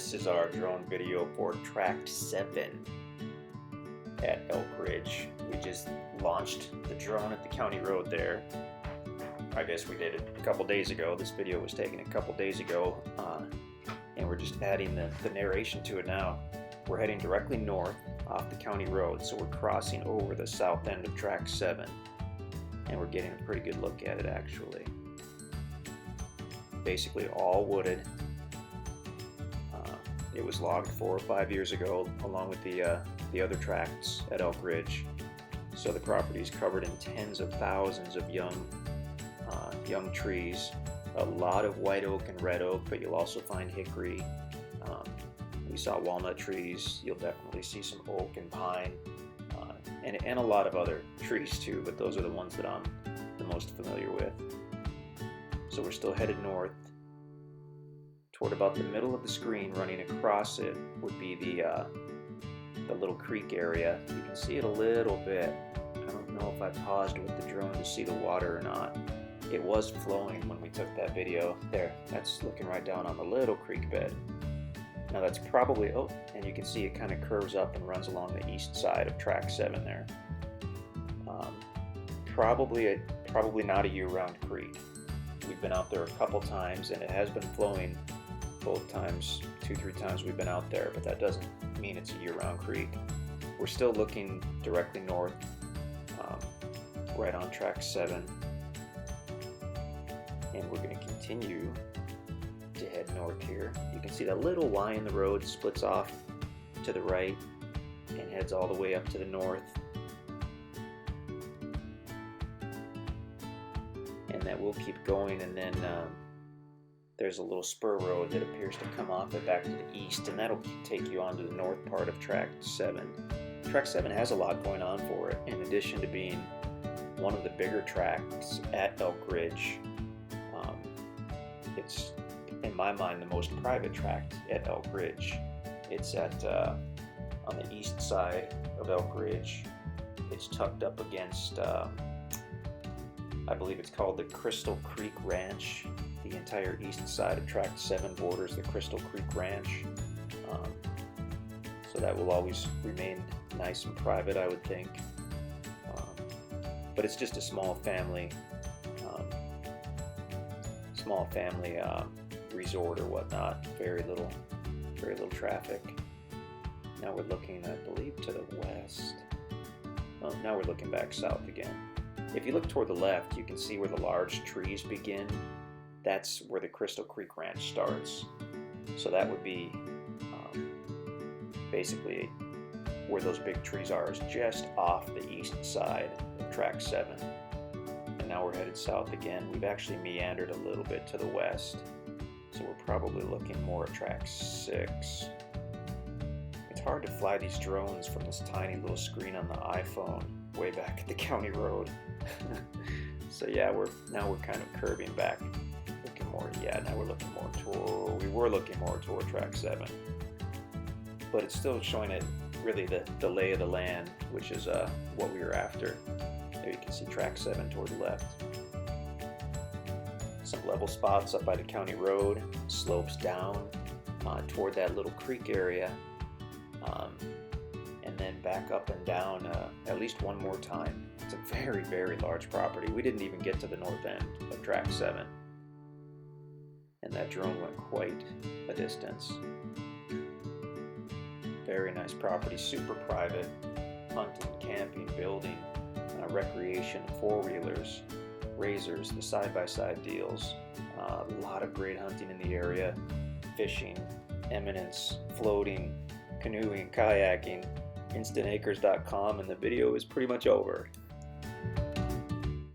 This is our drone video for Tract 7 at Elk Ridge. We just launched the drone at the county road there. I guess we did it a couple days ago. This video was taken a couple days ago, and we're just adding the narration to it now. We're heading directly north off the county road, so we're crossing over the south end of Tract 7, and we're getting a pretty good look at it actually. Basically all wooded. It was logged 4 or 5 years ago, along with the other tracts at Elk Ridge. So the property is covered in tens of thousands of young trees. A lot of white oak and red oak, but you'll also find hickory. We saw walnut trees. You'll definitely see some oak and pine, and a lot of other trees too. But those are the ones that I'm the most familiar with. So we're still headed north. Toward about the middle of the screen, running across it, would be the little creek area. You can see it a little bit. I don't know if I paused with the drone to see the water or not. It was flowing when we took that video. There, that's looking right down on the little creek bed. Now that's probably, oh, and you can see it kind of curves up and runs along the east side of Tract 7 there. Probably not a year-round creek. We've been out there a couple times, and it has been flowing both times, 2-3 times we've been out there, but that doesn't mean it's a year-round creek. We're still looking directly north, right on Tract 7, and we're going to continue to head north here. You can see that little Y in the road splits off to the right and heads all the way up to the north, and that will keep going, and then there's a little spur road that appears to come off it back to the east, and that'll take you onto the north part of Tract 7. Tract 7 has a lot going on for it. In addition to being one of the bigger tracts at Elk Ridge, it's, in my mind, the most private tract at Elk Ridge. It's at on the east side of Elk Ridge. It's tucked up against, I believe it's called the Crystal Creek Ranch. The entire east side of Tract 7 borders the Crystal Creek Ranch, so that will always remain nice and private, I would think. But it's just a small family resort or whatnot. Very little traffic. Now we're looking, I believe, to the west. Oh, now we're looking back south again. If you look toward the left, you can see where the large trees begin. That's where the Crystal Creek Ranch starts. So that would be basically where those big trees are, is just off the east side of Tract 7. And now we're headed south again. We've actually meandered a little bit to the west, so we're probably looking more at Tract 6. It's hard to fly these drones from this tiny little screen on the iPhone way back at the county road. So yeah, we're kind of curving back. Now we're looking more toward, we were looking more toward Tract 7. But it's still showing it really the lay of the land, which is what we were after. There you can see Tract 7 toward the left. Some level spots up by the county road, slopes down toward that little creek area, and then back up and down at least one more time. It's a very, very large property. We didn't even get to the north end of Tract 7. And that drone went quite a distance. Very nice property, super private, hunting, camping, building, recreation, four-wheelers, razors, the side-by-side deals, a lot of great hunting in the area, fishing, eminence, floating, canoeing, kayaking, InstantAcres.com, and the video is pretty much over.